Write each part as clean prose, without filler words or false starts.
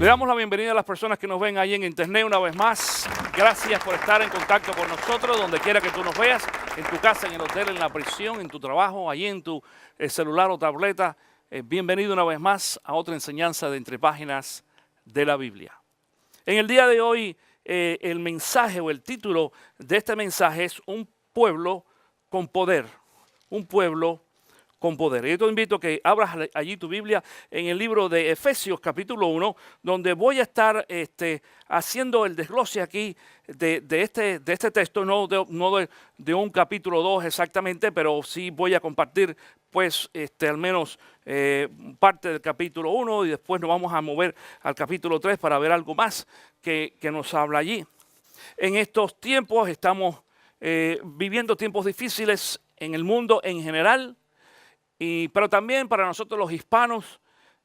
Le damos la bienvenida a las personas que nos ven ahí en internet una vez más. Gracias por estar en contacto con nosotros, donde quiera que tú nos veas, en tu casa, en el hotel, en la prisión, en tu trabajo, allí en tu celular o tableta. Bienvenido una vez más a otra enseñanza de Entre Páginas de la Biblia. En el día de hoy, el mensaje o el título de este mensaje es Un pueblo con poder. Un pueblo con poder. Yo te invito a que abras allí tu Biblia en el libro de Efesios capítulo 1, donde voy a estar haciendo el desglose aquí de este texto, no de un capítulo 2 exactamente, pero sí voy a compartir pues al menos parte del capítulo 1 y después nos vamos a mover al capítulo 3 para ver algo más que nos habla allí. En estos tiempos estamos viviendo tiempos difíciles en el mundo en general, pero también para nosotros los hispanos.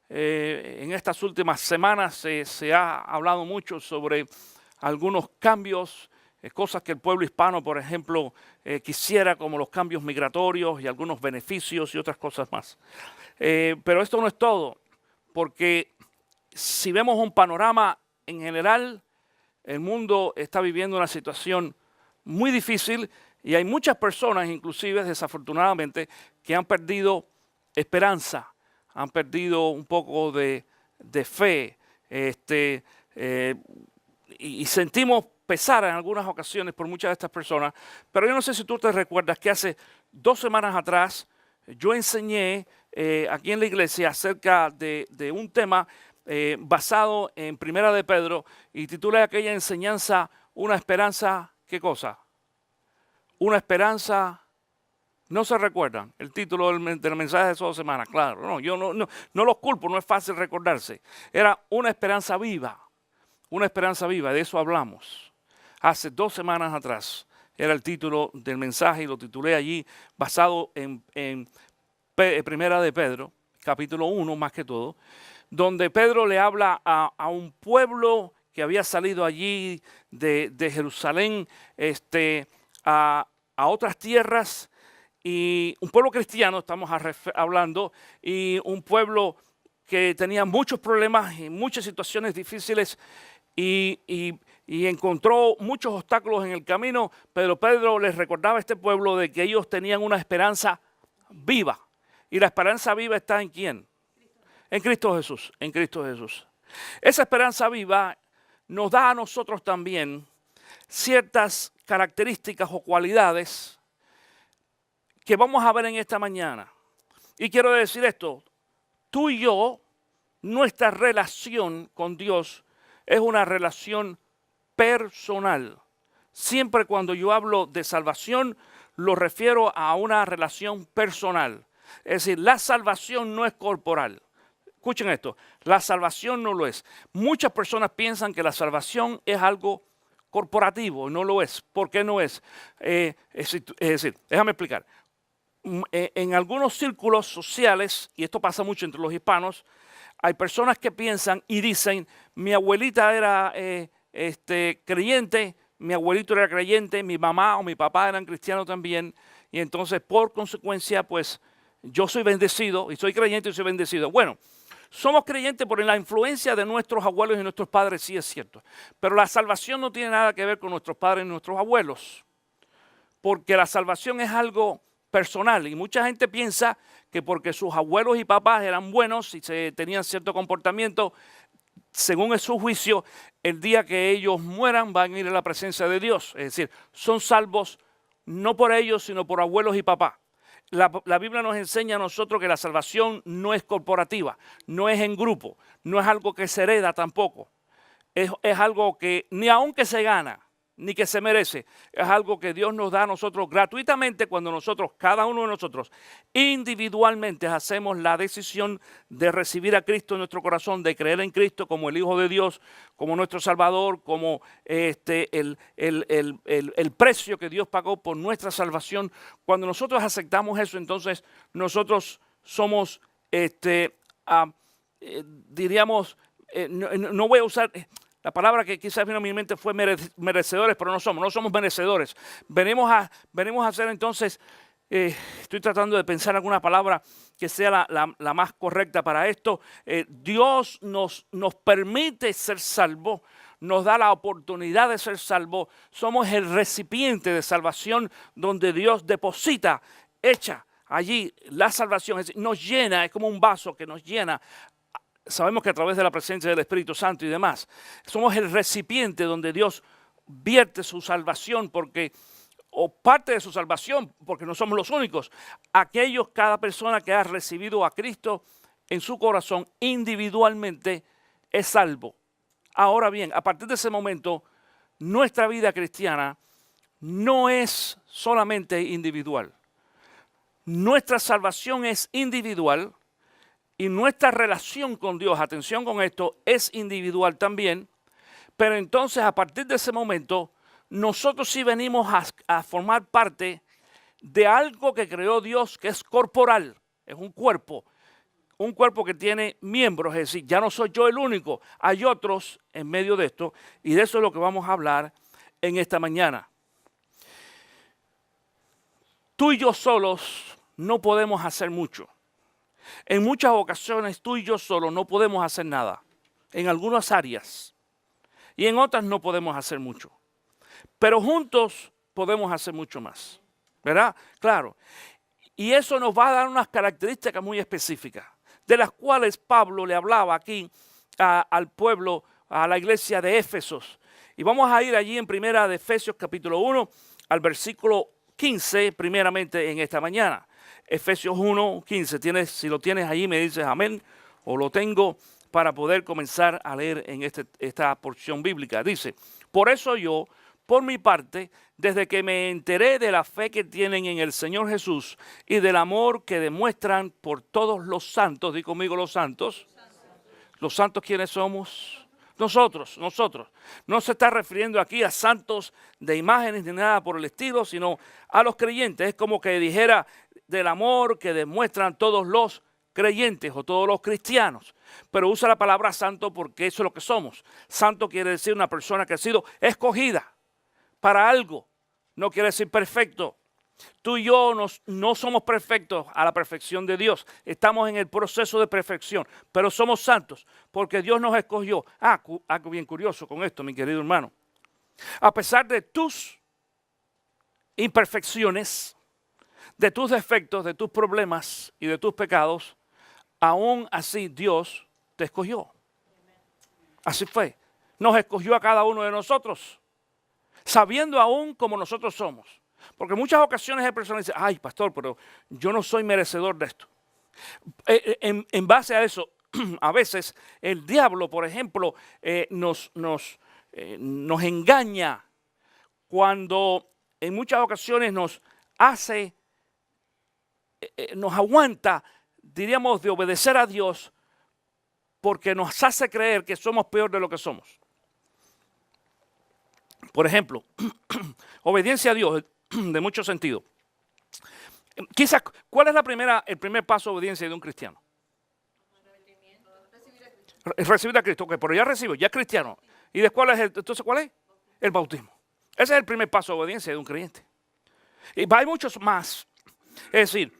En estas últimas semanas se ha hablado mucho sobre algunos cambios, cosas que el pueblo hispano, por ejemplo, quisiera, como los cambios migratorios y algunos beneficios y otras cosas más. Pero esto no es todo, porque si vemos un panorama en general, el mundo está viviendo una situación muy difícil y hay muchas personas, inclusive desafortunadamente, que han perdido esperanza, han perdido un poco de fe, y sentimos pesar en algunas ocasiones por muchas de estas personas. Pero yo no sé si tú te recuerdas que hace 2 semanas atrás yo enseñé aquí en la iglesia acerca de un tema basado en Primera de Pedro y titulé aquella enseñanza Una esperanza, ¿qué cosa? Una esperanza. ¿No se recuerdan el título del mensaje de esas 2 semanas? Claro, no, yo no los culpo, no es fácil recordarse. Era una esperanza viva, de eso hablamos. Hace 2 semanas atrás era el título del mensaje y lo titulé allí basado en Primera de Pedro, capítulo 1 más que todo, donde Pedro le habla a un pueblo que había salido allí de Jerusalén a otras tierras. Y un pueblo cristiano, estamos hablando, y un pueblo que tenía muchos problemas y muchas situaciones difíciles y encontró muchos obstáculos en el camino, pero Pedro les recordaba a este pueblo de que ellos tenían una esperanza viva. Y la esperanza viva está ¿en quién? En Cristo Jesús, en Cristo Jesús. Esa esperanza viva nos da a nosotros también ciertas características o cualidades que vamos a ver en esta mañana. Y quiero decir esto, tú y yo, nuestra relación con Dios es una relación personal. Siempre cuando yo hablo de salvación, lo refiero a una relación personal. Es decir, la salvación no es corporal. Escuchen esto, la salvación no lo es. Muchas personas piensan que la salvación es algo corporativo, no lo es. ¿Por qué no es? Es decir, déjame explicar. En algunos círculos sociales, y esto pasa mucho entre los hispanos, hay personas que piensan y dicen, mi abuelita era creyente, mi abuelito era creyente, mi mamá o mi papá eran cristianos también, y entonces por consecuencia, pues yo soy bendecido y soy creyente y soy bendecido. Bueno, somos creyentes por la influencia de nuestros abuelos y nuestros padres, sí es cierto, pero la salvación no tiene nada que ver con nuestros padres y nuestros abuelos, porque la salvación es algo personal y mucha gente piensa que porque sus abuelos y papás eran buenos y tenían cierto comportamiento, según su juicio, el día que ellos mueran van a ir a la presencia de Dios. Es decir, son salvos no por ellos, sino por abuelos y papás. La Biblia nos enseña a nosotros que la salvación no es corporativa, no es en grupo, no es algo que se hereda tampoco. Es algo que ni aunque se gana, ni que se merece, es algo que Dios nos da a nosotros gratuitamente cuando nosotros, cada uno de nosotros, individualmente hacemos la decisión de recibir a Cristo en nuestro corazón, de creer en Cristo como el Hijo de Dios, como nuestro Salvador, como el precio que Dios pagó por nuestra salvación. Cuando nosotros aceptamos eso, entonces nosotros somos, diríamos, no voy a usar. La palabra que quizás vino a mi mente fue merecedores, pero no somos merecedores. Venimos a ser entonces, estoy tratando de pensar alguna palabra que sea la más correcta para esto. Dios nos permite ser salvos, nos da la oportunidad de ser salvos. Somos el recipiente de salvación donde Dios deposita, echa allí la salvación. Es decir, nos llena, es como un vaso que nos llena. Sabemos que a través de la presencia del Espíritu Santo y demás, somos el recipiente donde Dios vierte su salvación o parte de su salvación, porque no somos los únicos. Cada persona que ha recibido a Cristo en su corazón individualmente es salvo. Ahora bien, a partir de ese momento, nuestra vida cristiana no es solamente individual. Nuestra salvación es individual y nuestra relación con Dios, atención con esto, es individual también. Pero entonces, a partir de ese momento, nosotros sí venimos a formar parte de algo que creó Dios, que es corporal, es un cuerpo que tiene miembros, es decir, ya no soy yo el único, hay otros en medio de esto, y de eso es lo que vamos a hablar en esta mañana. Tú y yo solos no podemos hacer mucho. En muchas ocasiones tú y yo solos no podemos hacer nada, en algunas áreas, y en otras no podemos hacer mucho. Pero juntos podemos hacer mucho más, ¿verdad? Claro. Y eso nos va a dar unas características muy específicas, de las cuales Pablo le hablaba aquí al pueblo, a la iglesia de Éfesos. Y vamos a ir allí en primera de Efesios capítulo 1 al versículo 15 primeramente en esta mañana. Efesios 1, 15. Si lo tienes allí me dices amén, o lo tengo para poder comenzar a leer en esta porción bíblica. Dice, por eso yo, por mi parte, desde que me enteré de la fe que tienen en el Señor Jesús y del amor que demuestran por todos los santos, di conmigo los santos. ¿Los santos quiénes somos? Nosotros. No se está refiriendo aquí a santos de imágenes ni nada por el estilo, sino a los creyentes. Es como que dijera del amor que demuestran todos los creyentes o todos los cristianos. Pero usa la palabra santo porque eso es lo que somos. Santo quiere decir una persona que ha sido escogida para algo. No quiere decir perfecto. Tú y yo no somos perfectos a la perfección de Dios. Estamos en el proceso de perfección, pero somos santos porque Dios nos escogió. Algo bien curioso con esto, mi querido hermano. A pesar de tus imperfecciones, de tus defectos, de tus problemas y de tus pecados, aún así Dios te escogió. Así fue. Nos escogió a cada uno de nosotros, sabiendo aún como nosotros somos. Porque en muchas ocasiones hay personas que dicen, ay, pastor, pero yo no soy merecedor de esto. En base a eso, a veces el diablo, por ejemplo, nos engaña cuando en muchas ocasiones nos aguanta, diríamos, de obedecer a Dios porque nos hace creer que somos peor de lo que somos. Por ejemplo, obediencia a Dios de mucho sentido. Quizás, ¿cuál es el primer paso de obediencia de un cristiano? Recibir a Cristo, pero ya recibo, ya es cristiano. ¿Y después entonces cuál es? El bautismo. Ese es el primer paso de obediencia de un creyente. Y hay muchos más. Es decir,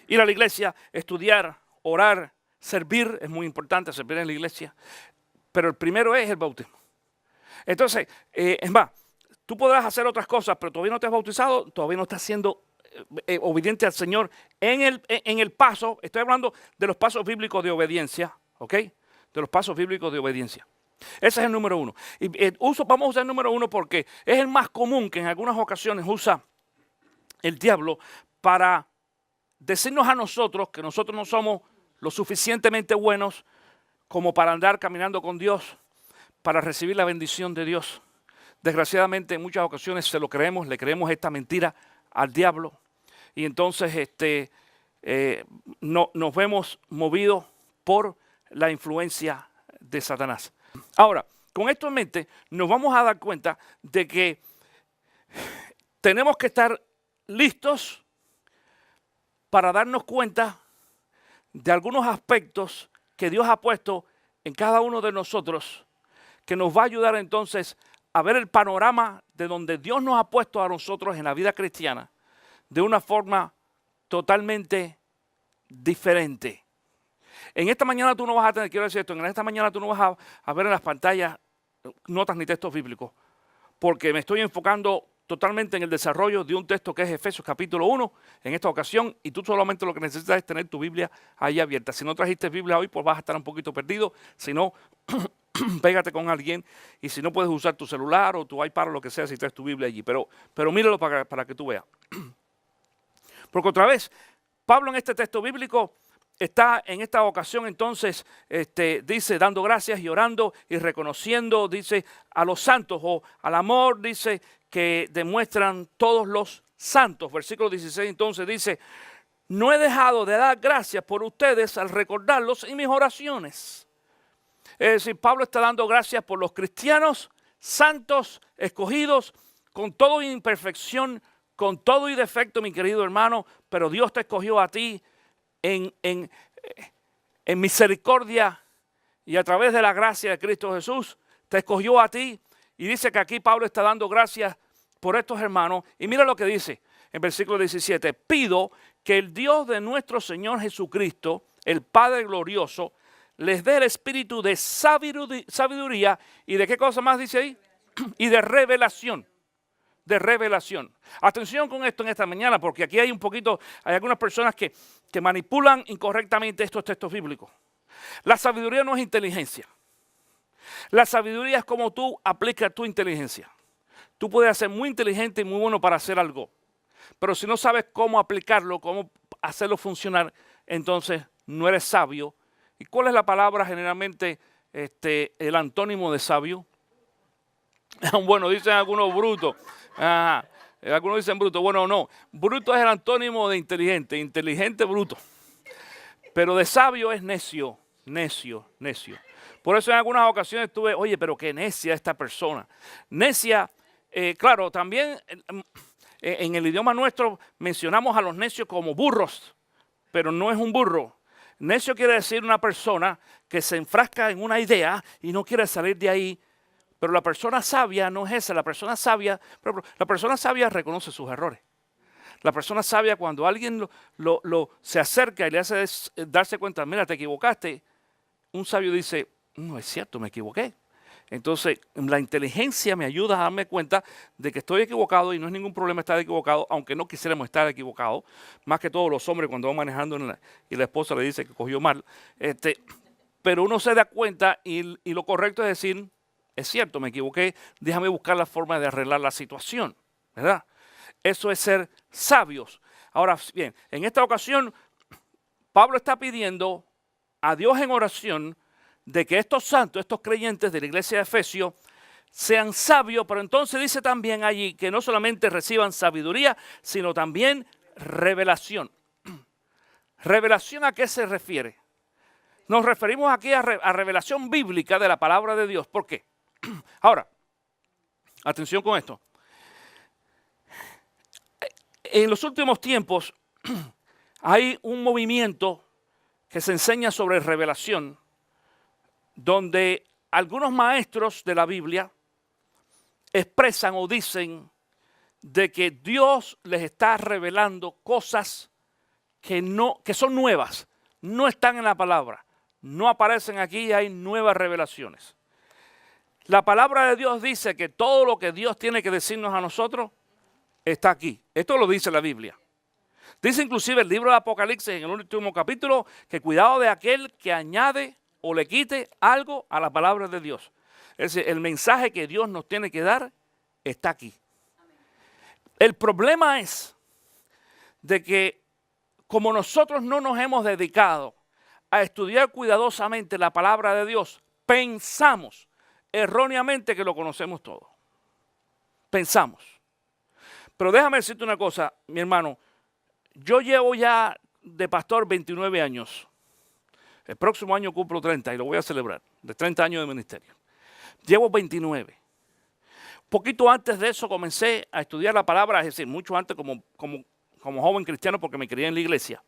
ir a la iglesia, estudiar, orar, servir, es muy importante servir en la iglesia. Pero el primero es el bautismo. Entonces, es más, tú podrás hacer otras cosas, pero todavía no te has bautizado, todavía no estás siendo obediente al Señor en el paso. Estoy hablando de los pasos bíblicos de obediencia, ¿ok? De los pasos bíblicos de obediencia. Ese es el número uno. Y vamos a usar el número uno porque es el más común que en algunas ocasiones usa el diablo para decirnos a nosotros que nosotros no somos lo suficientemente buenos como para andar caminando con Dios, para recibir la bendición de Dios. Desgraciadamente en muchas ocasiones se lo creemos, le creemos esta mentira al diablo y entonces nos vemos movidos por la influencia de Satanás. Ahora, con esto en mente, nos vamos a dar cuenta de que tenemos que estar listos para darnos cuenta de algunos aspectos que Dios ha puesto en cada uno de nosotros, que nos va a ayudar entonces a ver el panorama de donde Dios nos ha puesto a nosotros en la vida cristiana de una forma totalmente diferente. En esta mañana tú no vas a tener, quiero decir esto, en esta mañana tú no vas a ver en las pantallas notas ni textos bíblicos, porque me estoy enfocando totalmente en el desarrollo de un texto que es Efesios capítulo 1 en esta ocasión, y tú solamente lo que necesitas es tener tu Biblia ahí abierta. Si no trajiste Biblia hoy, pues vas a estar un poquito perdido. Si no, pégate con alguien, y si no, puedes usar tu celular o tu iPad o lo que sea si traes tu Biblia allí. Pero míralo para que tú veas. Porque otra vez, Pablo en este texto bíblico está en esta ocasión entonces, dice, dando gracias y orando y reconociendo, dice, a los santos o al amor, dice, que demuestran todos los santos. Versículo 16 entonces dice, no he dejado de dar gracias por ustedes al recordarlos en mis oraciones. Es decir, Pablo está dando gracias por los cristianos santos, escogidos, con toda imperfección, con todo y defecto, mi querido hermano, pero Dios te escogió a ti en misericordia y a través de la gracia de Cristo Jesús, te escogió a ti. Y dice que aquí Pablo está dando gracias por estos hermanos. Y mira lo que dice en versículo 17. Pido que el Dios de nuestro Señor Jesucristo, el Padre glorioso, les dé el espíritu de sabiduría y de qué cosa más dice ahí, y de revelación. De revelación. Atención con esto en esta mañana, porque aquí hay algunas personas que manipulan incorrectamente estos textos bíblicos. La sabiduría no es inteligencia. La sabiduría es como tú aplicas tu inteligencia. Tú puedes ser muy inteligente y muy bueno para hacer algo, pero si no sabes cómo aplicarlo, cómo hacerlo funcionar, entonces no eres sabio. ¿Y cuál es la palabra generalmente, el antónimo de sabio? Bueno, dicen algunos brutos. Ajá. Algunos dicen bruto. Bueno, no. Bruto es el antónimo de inteligente. Inteligente, bruto. Pero de sabio es necio. Necio, necio. Por eso en algunas ocasiones tuve, oye, pero qué necia esta persona. Necia, claro, también en el idioma nuestro mencionamos a los necios como burros, pero no es un burro. Necio quiere decir una persona que se enfrasca en una idea y no quiere salir de ahí. Pero la persona sabia no es esa. La persona sabia reconoce sus errores. La persona sabia, cuando alguien se acerca y le hace darse cuenta, mira, te equivocaste, un sabio dice, no es cierto, me equivoqué. Entonces, la inteligencia me ayuda a darme cuenta de que estoy equivocado y no es ningún problema estar equivocado, aunque no quisiéramos estar equivocados. Más que todos los hombres cuando van manejando y la esposa le dice que cogió mal. Pero uno se da cuenta y lo correcto es decir, es cierto, me equivoqué, déjame buscar la forma de arreglar la situación, ¿verdad? Eso es ser sabios. Ahora bien, en esta ocasión, Pablo está pidiendo a Dios en oración de que estos santos, estos creyentes de la iglesia de Efesios, sean sabios, pero entonces dice también allí que no solamente reciban sabiduría, sino también revelación. ¿Revelación a qué se refiere? Nos referimos aquí a revelación bíblica de la palabra de Dios. ¿Por qué? Ahora, atención con esto. En los últimos tiempos hay un movimiento que se enseña sobre revelación, donde algunos maestros de la Biblia expresan o dicen de que Dios les está revelando cosas que son nuevas, no están en la palabra, no aparecen aquí y hay nuevas revelaciones. La palabra de Dios dice que todo lo que Dios tiene que decirnos a nosotros está aquí. Esto lo dice la Biblia. Dice inclusive el libro de Apocalipsis en el último capítulo que cuidado de aquel que añade o le quite algo a la palabra de Dios. Es decir, el mensaje que Dios nos tiene que dar está aquí. El problema es de que como nosotros no nos hemos dedicado a estudiar cuidadosamente la palabra de Dios, pensamos erróneamente que lo conocemos todo. Pensamos. Pero déjame decirte una cosa, mi hermano. Yo llevo ya de pastor 29 años. El próximo año cumplo 30 y lo voy a celebrar, de 30 años de ministerio. Llevo 29. Poquito antes de eso comencé a estudiar la palabra, es decir, mucho antes como joven cristiano porque me crié en la iglesia.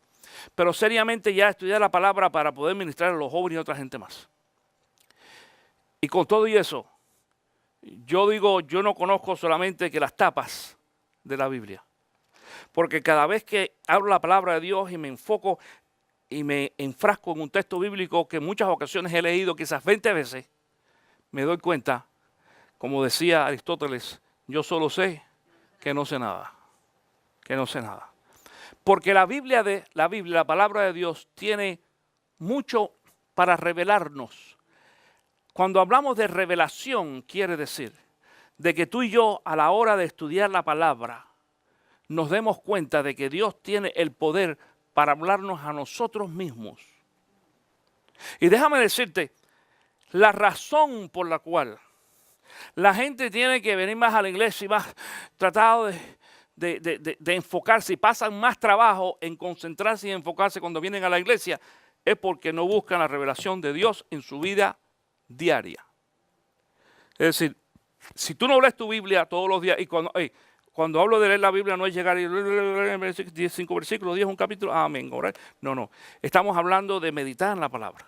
Pero seriamente ya estudiar la palabra para poder ministrar a los jóvenes y a otra gente más. Y con todo y eso, yo digo, yo no conozco solamente que las tapas de la Biblia. Porque cada vez que hablo la palabra de Dios y me enfoco y me enfrasco en un texto bíblico que en muchas ocasiones he leído quizás 20 veces, me doy cuenta, como decía Aristóteles, yo solo sé que no sé nada, que no sé nada. Porque la Biblia, la palabra de Dios, tiene mucho para revelarnos. Cuando hablamos de revelación, quiere decir de que tú y yo, a la hora de estudiar la palabra, nos demos cuenta de que Dios tiene el poder para hablarnos a nosotros mismos. Y déjame decirte, la razón por la cual la gente tiene que venir más a la iglesia y más tratado de enfocarse y pasan más trabajo en concentrarse y enfocarse cuando vienen a la iglesia, es porque no buscan la revelación de Dios en su vida diaria. Es decir, si tú no lees tu Biblia todos los días, y cuando hablo de leer la Biblia no es llegar y leer 5 versículos, 10 un capítulo, amén. No. Estamos hablando de meditar en la palabra.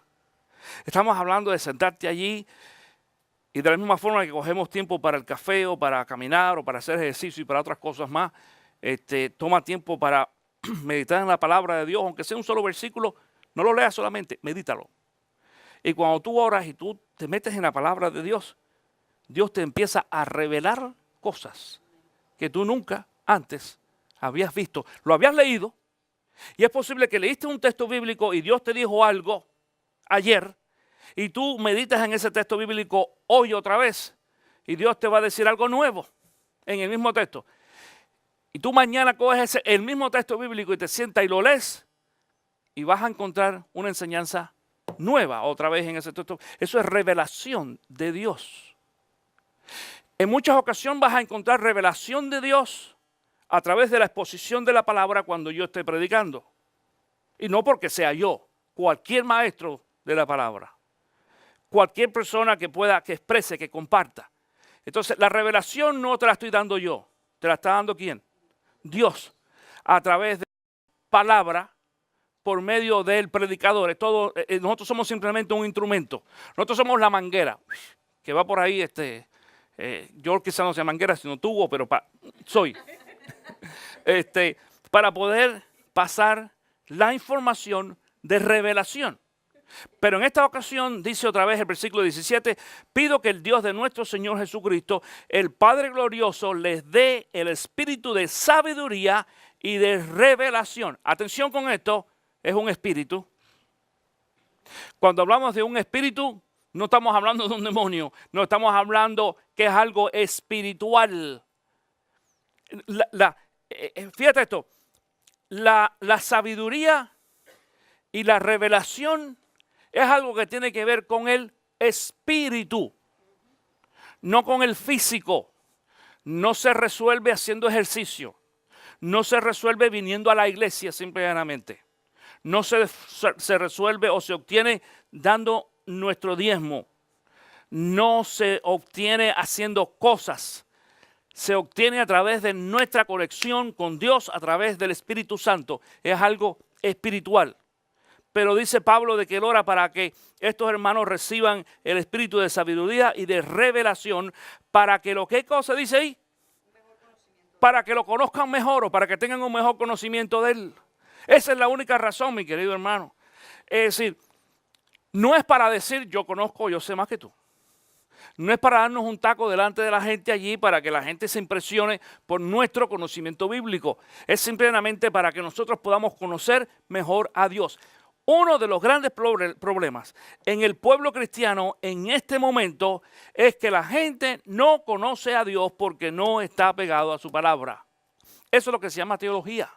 Estamos hablando de sentarte allí y de la misma forma que cogemos tiempo para el café o para caminar o para hacer ejercicio y para otras cosas más, toma tiempo para meditar en la palabra de Dios, aunque sea un solo versículo, no lo leas solamente, medítalo. Y cuando tú oras y tú te metes en la palabra de Dios, Dios te empieza a revelar cosas que tú nunca antes habías visto. Lo habías leído y es posible que leíste un texto bíblico y Dios te dijo algo ayer y tú meditas en ese texto bíblico hoy otra vez y Dios te va a decir algo nuevo en el mismo texto. Y tú mañana coges el mismo texto bíblico y te sientas y lo lees y vas a encontrar una enseñanza nueva otra vez en ese texto. Eso es revelación de Dios. En muchas ocasiones vas a encontrar revelación de Dios a través de la exposición de la palabra cuando yo esté predicando. Y no porque sea yo, cualquier maestro de la palabra. Cualquier persona que pueda, que exprese, que comparta. Entonces, la revelación no te la estoy dando yo. ¿Te la está dando quién? Dios. A través de la palabra, por medio del predicador. Nosotros somos simplemente un instrumento. Nosotros somos la manguera que va por ahí. Yo quizá no sea manguera, sino tubo, pero soy. Para poder pasar la información de revelación. Pero en esta ocasión, dice otra vez el versículo 17, pido que el Dios de nuestro Señor Jesucristo, el Padre glorioso, les dé el espíritu de sabiduría y de revelación. Atención con esto, es un espíritu. Cuando hablamos de un espíritu, no estamos hablando de un demonio, no estamos hablando que es algo espiritual. Fíjate esto, la sabiduría y la revelación es algo que tiene que ver con el espíritu, no con el físico. No se resuelve haciendo ejercicio, no se resuelve viniendo a la iglesia simplemente. No se resuelve o se obtiene dando nuestro diezmo. No se obtiene haciendo cosas. Se obtiene a través de nuestra conexión con Dios, a través del Espíritu Santo. Es algo espiritual. Pero dice Pablo de que él ora para que estos hermanos reciban el espíritu de sabiduría y de revelación para que ¿qué cosa dice ahí? Para que lo conozcan mejor o para que tengan un mejor conocimiento de él. Esa es la única razón, mi querido hermano. Es decir, no es para decir yo conozco, yo sé más que tú. No es para darnos un taco delante de la gente allí para que la gente se impresione por nuestro conocimiento bíblico. Es simplemente para que nosotros podamos conocer mejor a Dios. Uno de los grandes problemas en el pueblo cristiano en este momento es que la gente no conoce a Dios porque no está pegado a su palabra. Eso es lo que se llama teología.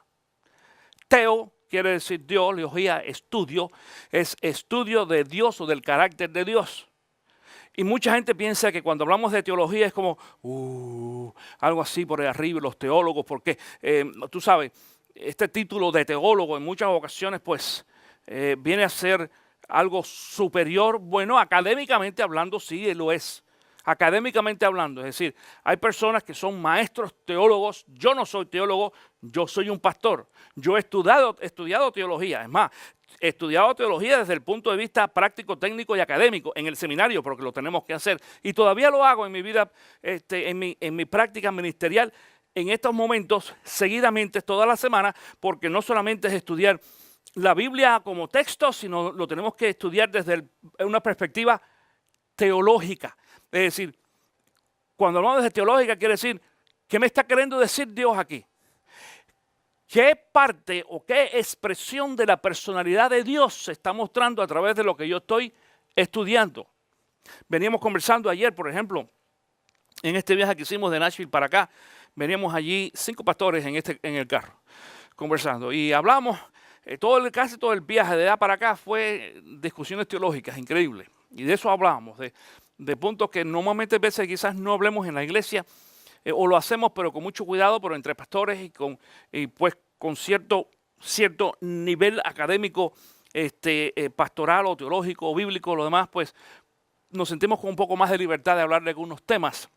Teo quiere decir Dios, teología, estudio, es estudio de Dios o del carácter de Dios. Y mucha gente piensa que cuando hablamos de teología es como, algo así por ahí arriba, los teólogos, porque tú sabes, este título de teólogo en muchas ocasiones pues viene a ser algo superior. Bueno, académicamente hablando sí lo es. Académicamente hablando, es decir, hay personas que son maestros teólogos. Yo no soy teólogo, yo soy un pastor. Yo he estudiado teología, es más, he estudiado teología desde el punto de vista práctico, técnico y académico en el seminario, porque lo tenemos que hacer. Y todavía lo hago en mi vida, en mi práctica ministerial, en estos momentos, seguidamente, toda la semana, porque no solamente es estudiar la Biblia como texto, sino lo tenemos que estudiar desde una perspectiva teológica. Es decir, cuando hablamos de teológica, quiere decir, ¿qué me está queriendo decir Dios aquí? ¿Qué parte o qué expresión de la personalidad de Dios se está mostrando a través de lo que yo estoy estudiando? Veníamos conversando ayer, por ejemplo, en este viaje que hicimos de Nashville para acá, veníamos allí 5 pastores en el carro, conversando. Y hablamos, casi todo el viaje de allá para acá fue discusiones teológicas, increíbles. Y de eso hablábamos, de puntos que normalmente a veces quizás no hablemos en la iglesia, o lo hacemos pero con mucho cuidado, pero entre pastores y pues con cierto nivel académico, pastoral o teológico o bíblico, lo demás, pues nos sentimos con un poco más de libertad de hablar de algunos temas.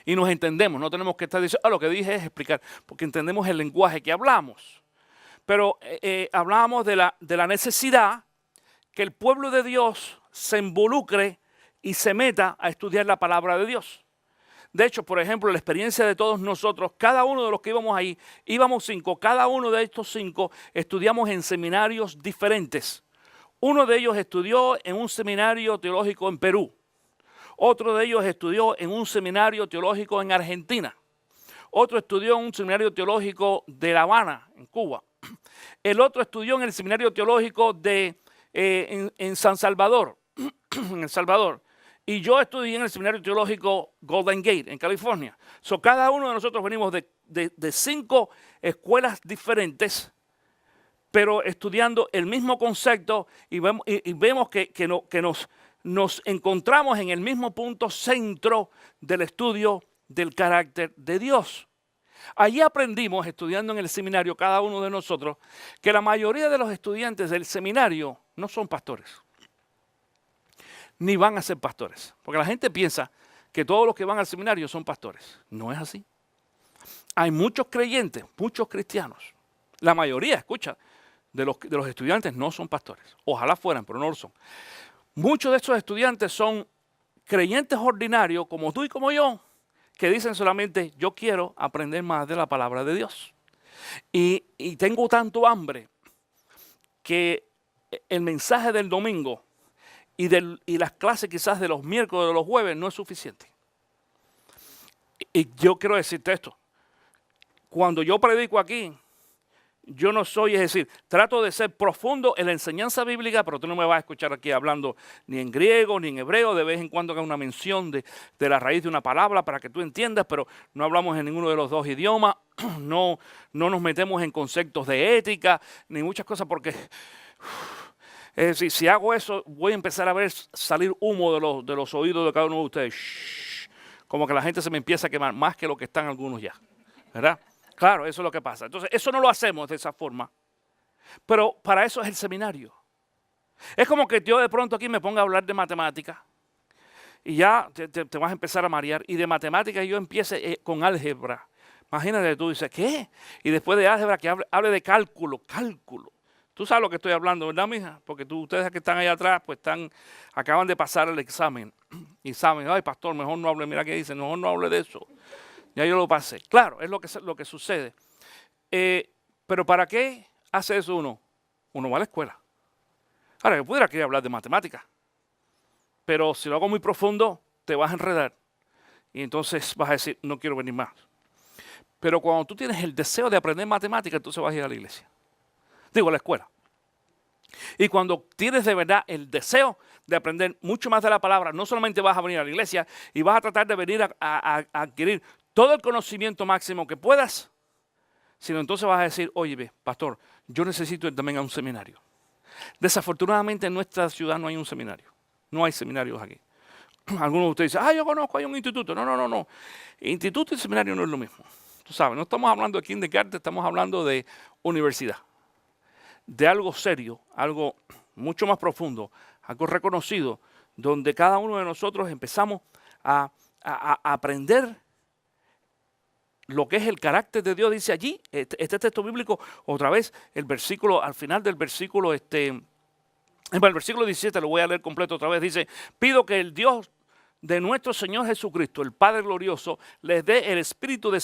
Y nos entendemos, no tenemos que estar diciendo, lo que dije es explicar, porque entendemos el lenguaje que hablamos. Pero hablábamos de la necesidad que el pueblo de Dios se involucre y se meta a estudiar la palabra de Dios. De hecho, por ejemplo, la experiencia de todos nosotros, cada uno de los que íbamos ahí, íbamos 5, cada uno de estos 5 estudiamos en seminarios diferentes. Uno de ellos estudió en un seminario teológico en Perú. Otro de ellos estudió en un seminario teológico en Argentina. Otro estudió en un seminario teológico de La Habana, en Cuba. El otro estudió en el seminario teológico en San Salvador, en El Salvador. Y yo estudié en el seminario teológico Golden Gate, en California. Cada uno de nosotros venimos de 5 escuelas diferentes, pero estudiando el mismo concepto y vemos que nos encontramos en el mismo punto centro del estudio del carácter de Dios. Allí aprendimos, estudiando en el seminario, cada uno de nosotros, que la mayoría de los estudiantes del seminario no son pastores, ni van a ser pastores. Porque la gente piensa que todos los que van al seminario son pastores. No es así. Hay muchos creyentes, muchos cristianos. La mayoría, escucha, de los estudiantes no son pastores. Ojalá fueran, pero no lo son. Muchos de estos estudiantes son creyentes ordinarios, como tú y como yo, que dicen solamente, yo quiero aprender más de la palabra de Dios. Y tengo tanto hambre que el mensaje del domingo y las clases quizás de los miércoles o de los jueves no es suficiente. Y yo quiero decirte esto. Cuando yo predico aquí, yo no soy, es decir, trato de ser profundo en la enseñanza bíblica, pero tú no me vas a escuchar aquí hablando ni en griego ni en hebreo, de vez en cuando haga una mención de la raíz de una palabra para que tú entiendas, pero no hablamos en ninguno de los 2 idiomas, no nos metemos en conceptos de ética, ni muchas cosas porque... Es decir, si hago eso, voy a empezar a ver salir humo de los oídos de cada uno de ustedes. Shh, como que la gente se me empieza a quemar más que lo que están algunos ya, ¿verdad? Claro, eso es lo que pasa. Entonces, eso no lo hacemos de esa forma. Pero para eso es el seminario. Es como que yo de pronto aquí me ponga a hablar de matemática y ya te vas a empezar a marear. Y de matemática yo empiece con álgebra. Imagínate, tú dices, ¿qué? Y después de álgebra que hable de cálculo. Tú sabes lo que estoy hablando, ¿verdad, mija? Porque ustedes que están allá atrás, pues acaban de pasar el examen. Y saben, ay, pastor, mejor no hable. Mira qué dice, mejor no hable de eso. Ya yo lo pasé. Claro, es lo que sucede. Pero ¿para qué hace eso uno? Uno va a la escuela. Ahora, yo pudiera querer hablar de matemáticas. Pero si lo hago muy profundo, te vas a enredar. Y entonces vas a decir, no quiero venir más. Pero cuando tú tienes el deseo de aprender matemáticas, entonces vas a ir a la iglesia. Digo, a la escuela. Y cuando tienes de verdad el deseo de aprender mucho más de la palabra, no solamente vas a venir a la iglesia y vas a tratar de venir a adquirir todo el conocimiento máximo que puedas, sino entonces vas a decir, oye, pastor, yo necesito ir también a un seminario. Desafortunadamente en nuestra ciudad no hay un seminario. No hay seminarios aquí. Algunos de ustedes dicen, yo conozco, hay un instituto. No. Instituto y seminario no es lo mismo. Tú sabes, no estamos hablando de kindergarten, estamos hablando de universidad. De algo serio, algo mucho más profundo, algo reconocido, donde cada uno de nosotros empezamos a aprender lo que es el carácter de Dios. Dice allí, este texto bíblico, otra vez, el versículo, al final del versículo, el versículo 17, lo voy a leer completo otra vez, dice, pido que el Dios de nuestro Señor Jesucristo, el Padre glorioso, les dé el espíritu de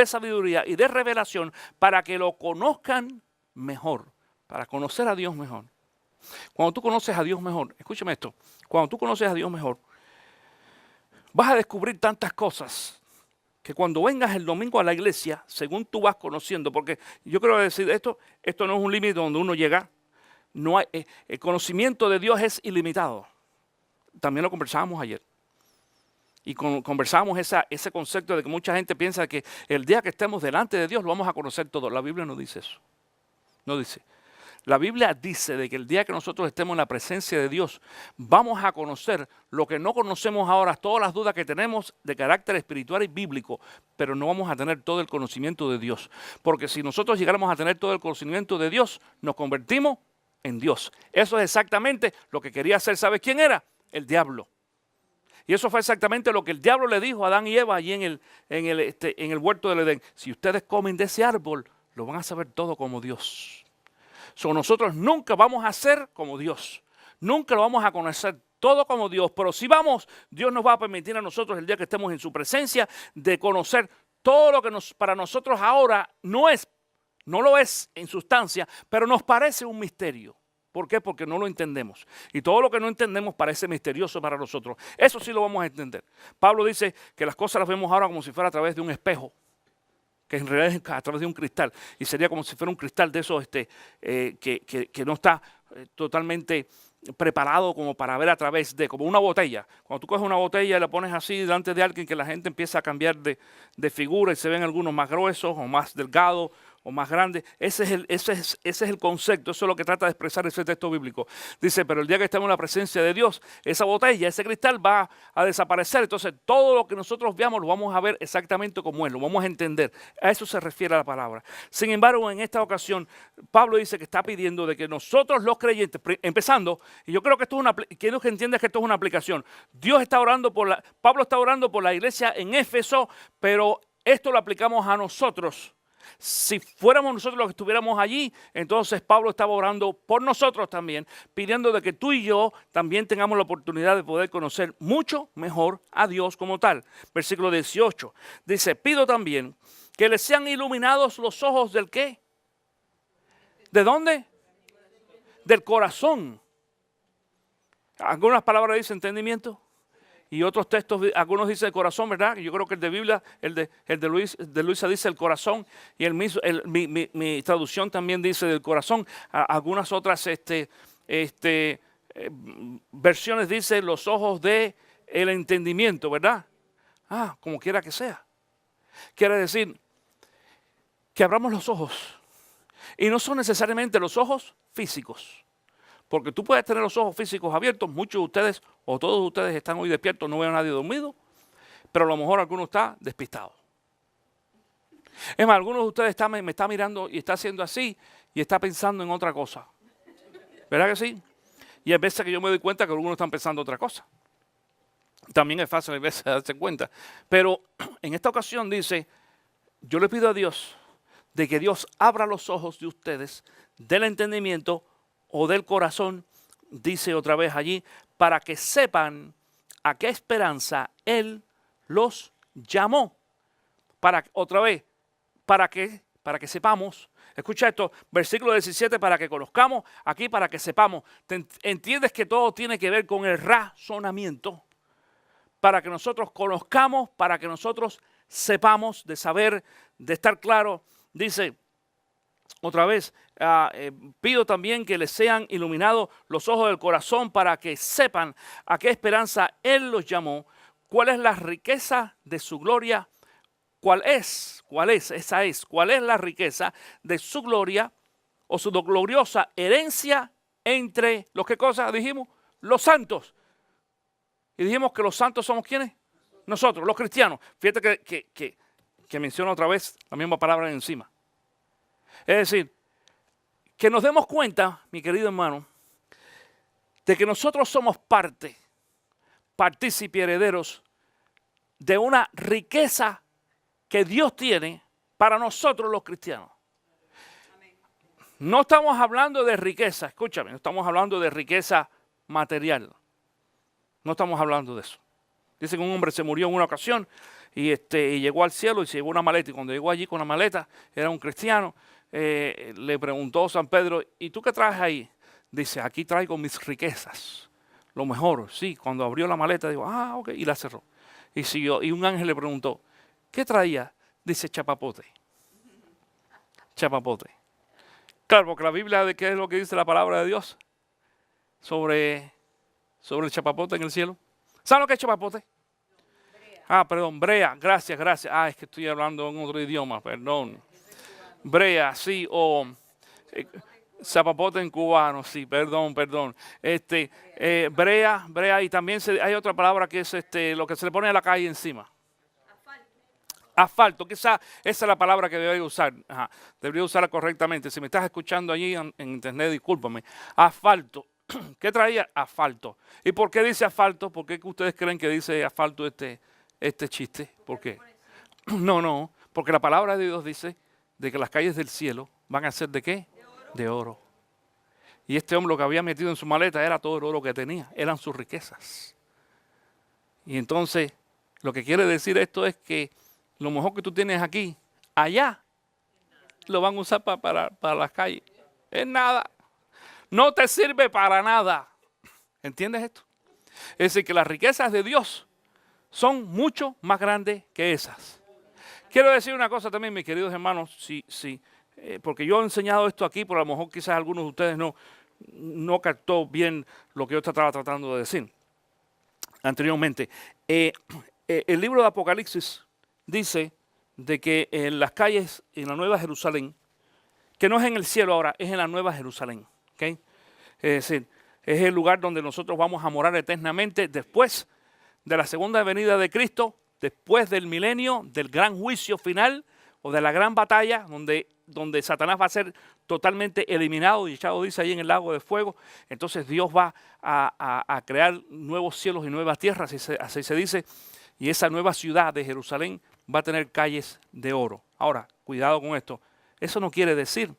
sabiduría y de revelación para que lo conozcan mejor. para conocer a Dios mejor. Cuando tú conoces a Dios mejor, escúchame esto, cuando tú conoces a Dios mejor, vas a descubrir tantas cosas que cuando vengas el domingo a la iglesia, según tú vas conociendo, porque yo quiero decir esto no es un límite donde uno llega, no hay, el conocimiento de Dios es ilimitado. También lo conversábamos ayer. Y conversábamos ese concepto de que mucha gente piensa que el día que estemos delante de Dios lo vamos a conocer todo. La Biblia no dice eso. No dice. La Biblia dice de que el día que nosotros estemos en la presencia de Dios, vamos a conocer lo que no conocemos ahora, todas las dudas que tenemos de carácter espiritual y bíblico, pero no vamos a tener todo el conocimiento de Dios. Porque si nosotros llegáramos a tener todo el conocimiento de Dios, nos convertimos en Dios. Eso es exactamente lo que quería hacer. ¿Sabes quién era? El diablo. Y eso fue exactamente lo que el diablo le dijo a Adán y Eva allí en el huerto del Edén. Si ustedes comen de ese árbol, lo van a saber todo como Dios. Nosotros nunca vamos a ser como Dios. Nunca lo vamos a conocer todo como Dios. Pero si vamos, Dios nos va a permitir a nosotros el día que estemos en su presencia de conocer todo lo que para nosotros ahora no lo es en sustancia, pero nos parece un misterio. ¿Por qué? Porque no lo entendemos. Y todo lo que no entendemos parece misterioso para nosotros. Eso sí lo vamos a entender. Pablo dice que las cosas las vemos ahora como si fuera a través de un espejo, que en realidad es a través de un cristal. Y sería como si fuera un cristal de esos que no está totalmente preparado como para ver a través de, como una botella. Cuando tú coges una botella y la pones así delante de alguien, que la gente empieza a cambiar de figura y se ven algunos más gruesos o más delgados o más grande. Ese es el concepto, eso es lo que trata de expresar ese texto bíblico. Dice, pero el día que estemos en la presencia de Dios, esa botella, ese cristal va a desaparecer. Entonces todo lo que nosotros veamos lo vamos a ver exactamente como es, lo vamos a entender. A eso se refiere la palabra. Sin embargo, en esta ocasión, Pablo dice que está pidiendo de que nosotros los creyentes, empezando, y yo creo que esto es quiero que entiendas que esto es una aplicación. Pablo está orando por la iglesia en Éfeso, pero esto lo aplicamos a nosotros. Si fuéramos nosotros los que estuviéramos allí, entonces Pablo estaba orando por nosotros también, pidiendo de que tú y yo también tengamos la oportunidad de poder conocer mucho mejor a Dios como tal. Versículo 18 dice, pido también que les sean iluminados los ojos del ¿qué? ¿De dónde? Del corazón. Algunas palabras dicen entendimiento. Y otros textos, algunos dicen el corazón, ¿verdad? Yo creo que el de Biblia, el de Luisa dice el corazón. Y mi traducción también dice del corazón. Algunas otras versiones dicen los ojos del entendimiento, ¿verdad? Como quiera que sea. Quiere decir que abramos los ojos. Y no son necesariamente los ojos físicos. Porque tú puedes tener los ojos físicos abiertos, muchos de ustedes o todos ustedes están hoy despiertos, no veo a nadie dormido, pero a lo mejor alguno está despistado. Es más, algunos de ustedes me está mirando y está haciendo así y está pensando en otra cosa. ¿Verdad que sí? Y hay veces que yo me doy cuenta que algunos están pensando otra cosa. También es fácil a veces darse cuenta. Pero en esta ocasión dice, yo le pido a Dios de que Dios abra los ojos de ustedes del entendimiento o del corazón, dice otra vez allí, para que sepan a qué esperanza Él los llamó. Otra vez, para que sepamos. Escucha esto, versículo 17, para que conozcamos, aquí para que sepamos. ¿Entiendes que todo tiene que ver con el razonamiento? Para que nosotros conozcamos, para que nosotros sepamos, de saber, de estar claro. Dice, otra vez, pido también que les sean iluminados los ojos del corazón para que sepan a qué esperanza Él los llamó, cuál es la riqueza de su gloria, cuál es la riqueza de su gloria o su gloriosa herencia entre los que cosas dijimos, los santos. Y dijimos que los santos somos ¿quiénes? Nosotros, los cristianos. Fíjate que menciona otra vez la misma palabra encima. Es decir, que nos demos cuenta, mi querido hermano, de que nosotros somos partícipe herederos de una riqueza que Dios tiene para nosotros los cristianos. No estamos hablando de riqueza, escúchame, no estamos hablando de riqueza material. No estamos hablando de eso. Dice que un hombre se murió en una ocasión y llegó al cielo y se llevó una maleta. Y cuando llegó allí con la maleta, era un cristiano, le preguntó San Pedro, ¿y tú qué traes ahí? Dice, aquí traigo mis riquezas, lo mejor. Sí, cuando abrió la maleta, digo, ok, y la cerró. Y siguió, y un ángel le preguntó, ¿qué traía? Dice, chapapote. Chapapote. Claro, porque la Biblia, ¿de qué es lo que dice la palabra de Dios? Sobre el chapapote en el cielo. ¿Saben lo que es chapapote? Perdón, brea, gracias. Es que estoy hablando en otro idioma, perdón. Brea, sí, o zapapote en cubano, sí, perdón. Brea, y también hay otra palabra que es lo que se le pone a la calle encima. Asfalto, quizá esa es la palabra que debería usar. Debería usarla correctamente. Si me estás escuchando allí en internet, discúlpame. Asfalto. ¿Qué traía? Asfalto. ¿Y por qué dice asfalto? ¿Por qué ustedes creen que dice asfalto este chiste? ¿Por qué? No, porque la palabra de Dios dice de que las calles del cielo van a ser ¿de qué? De oro. Y este hombre lo que había metido en su maleta era todo el oro que tenía, eran sus riquezas. Y entonces, lo que quiere decir esto es que lo mejor que tú tienes aquí, allá, lo van a usar para las calles. Es nada. No te sirve para nada. ¿Entiendes esto? Es decir, que las riquezas de Dios son mucho más grandes que esas. Quiero decir una cosa también, mis queridos hermanos, porque yo he enseñado esto aquí, pero a lo mejor quizás algunos de ustedes no captó bien lo que yo estaba tratando de decir anteriormente. El libro de Apocalipsis dice de que en las calles, en la Nueva Jerusalén, que no es en el cielo ahora, es en la Nueva Jerusalén. ¿Okay? Es decir, es el lugar donde nosotros vamos a morar eternamente después de la segunda venida de Cristo, después del milenio, del gran juicio final o de la gran batalla, donde Satanás va a ser totalmente eliminado y echado, dice ahí en el lago de fuego. Entonces Dios va a crear nuevos cielos y nuevas tierras, así se dice, y esa nueva ciudad de Jerusalén va a tener calles de oro. Ahora, cuidado con esto, eso no quiere decir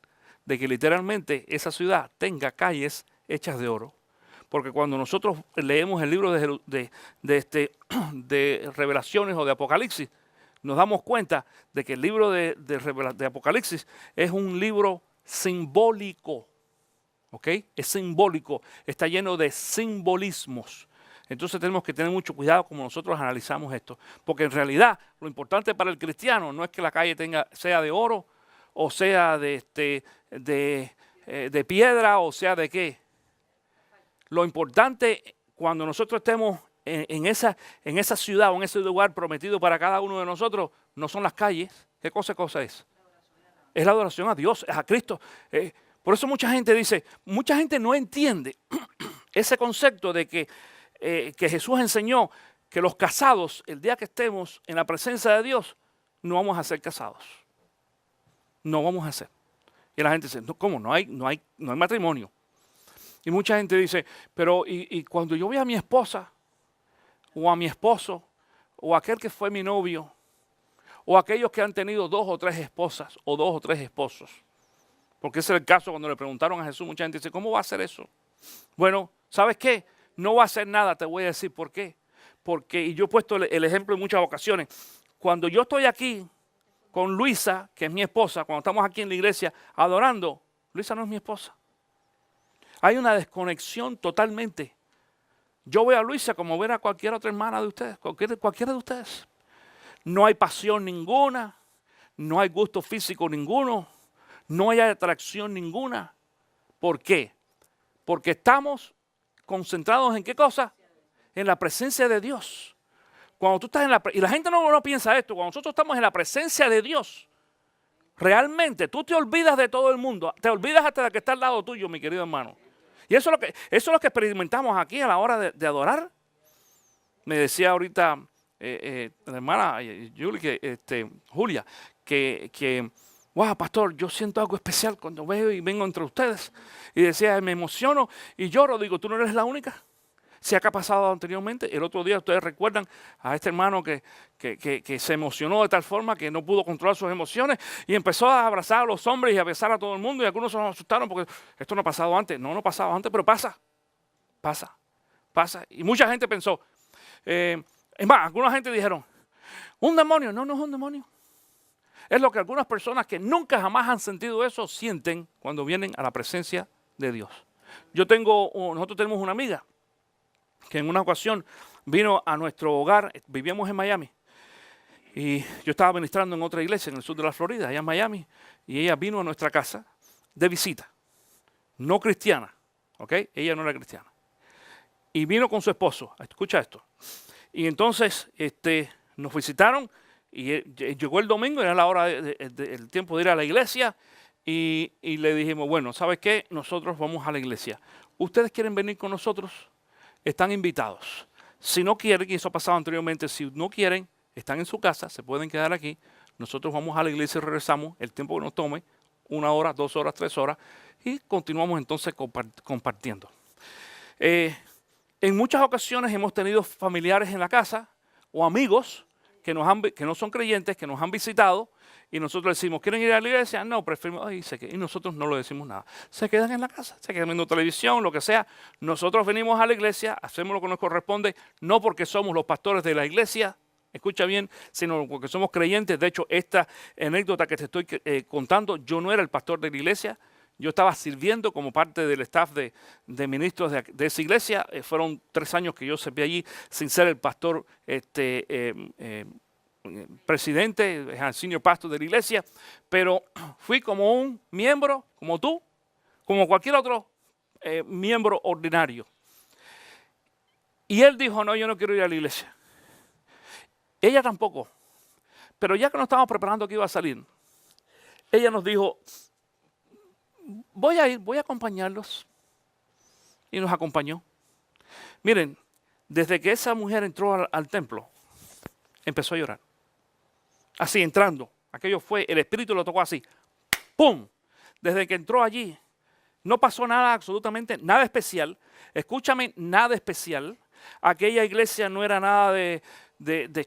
de que literalmente esa ciudad tenga calles hechas de oro. Porque cuando nosotros leemos el libro de Revelaciones o de Apocalipsis, nos damos cuenta de que el libro de Apocalipsis es un libro simbólico. ¿Ok? Es simbólico, está lleno de simbolismos. Entonces tenemos que tener mucho cuidado como nosotros analizamos esto. Porque en realidad lo importante para el cristiano no es que la calle sea de oro o sea de piedra o sea de qué. Lo importante cuando nosotros estemos en esa ciudad o en ese lugar prometido para cada uno de nosotros, no son las calles. ¿Qué cosa es? Es la adoración a Dios, es a Cristo. Por eso mucha gente no entiende ese concepto de que Jesús enseñó que los casados, el día que estemos en la presencia de Dios, no vamos a ser casados. No vamos a ser. Y la gente dice, no, ¿cómo? No hay matrimonio. Y mucha gente dice, pero y cuando yo vea a mi esposa, o a mi esposo, o aquel que fue mi novio, o aquellos que han tenido 2 o 3 esposas, o 2 o 3 esposos. Porque ese es el caso cuando le preguntaron a Jesús, mucha gente dice, ¿cómo va a hacer eso? Bueno, ¿sabes qué? No va a hacer nada, te voy a decir por qué. Porque, y yo he puesto el ejemplo en muchas ocasiones, cuando yo estoy aquí con Luisa, que es mi esposa, cuando estamos aquí en la iglesia adorando, Luisa no es mi esposa. Hay una desconexión totalmente. Yo veo a Luisa como ver a cualquier otra hermana de ustedes, cualquiera de ustedes. No hay pasión ninguna, no hay gusto físico ninguno, no hay atracción ninguna. ¿Por qué? Porque estamos concentrados en qué cosa? En la presencia de Dios. Cuando tú estás y la gente no piensa esto, cuando nosotros estamos en la presencia de Dios, realmente tú te olvidas de todo el mundo, te olvidas hasta de que está al lado tuyo, mi querido hermano. Y eso es lo que experimentamos aquí a la hora de adorar. Me decía ahorita la hermana Julia, que wow, pastor, yo siento algo especial cuando veo y vengo entre ustedes. Y decía, me emociono y lloro. Digo, ¿tú no eres la única? Si acá ha pasado anteriormente, el otro día ustedes recuerdan a este hermano que se emocionó de tal forma que no pudo controlar sus emociones y empezó a abrazar a los hombres y a besar a todo el mundo y algunos se asustaron porque esto no ha pasado antes. No pasaba antes, pero pasa. Y mucha gente pensó, es más, alguna gente dijeron, ¿un demonio? No es un demonio. Es lo que algunas personas que nunca jamás han sentido eso sienten cuando vienen a la presencia de Dios. Nosotros tenemos una amiga que en una ocasión vino a nuestro hogar, vivíamos en Miami, y yo estaba ministrando en otra iglesia en el sur de la Florida, allá en Miami, y ella vino a nuestra casa de visita, no cristiana, ¿ok? Ella no era cristiana. Y vino con su esposo, escucha esto. Y entonces nos visitaron y llegó el domingo, era la hora el tiempo de ir a la iglesia, y le dijimos, bueno, ¿sabes qué? Nosotros vamos a la iglesia. ¿Ustedes quieren venir con nosotros? Están invitados. Si no quieren, y eso ha pasado anteriormente, si no quieren, están en su casa, se pueden quedar aquí. Nosotros vamos a la iglesia y regresamos el tiempo que nos tome, 1 hora, 2 horas, 3 horas, y continuamos entonces compartiendo. En muchas ocasiones hemos tenido familiares en la casa o amigos que no son creyentes, que nos han visitado, y nosotros decimos, ¿quieren ir a la iglesia? No, preferimos irse. Y nosotros no le decimos nada. Se quedan en la casa, se quedan viendo televisión, lo que sea. Nosotros venimos a la iglesia, hacemos lo que nos corresponde, no porque somos los pastores de la iglesia, escucha bien, sino porque somos creyentes. De hecho, esta anécdota que te estoy contando, yo no era el pastor de la iglesia, yo estaba sirviendo como parte del staff de ministros de esa iglesia. Fueron 3 años que yo serví allí sin ser el pastor presidente, el senior pastor de la iglesia, pero fui como un miembro, como tú, como cualquier otro miembro ordinario. Y él dijo, no, yo no quiero ir a la iglesia. Ella tampoco. Pero ya que nos estábamos preparando que iba a salir, ella nos dijo, voy a acompañarlos. Y nos acompañó. Miren, desde que esa mujer entró al templo, empezó a llorar. Así, entrando. Aquello fue, el Espíritu lo tocó así. ¡Pum! Desde que entró allí, no pasó nada, absolutamente nada especial. Escúchame, nada especial. Aquella iglesia no era nada de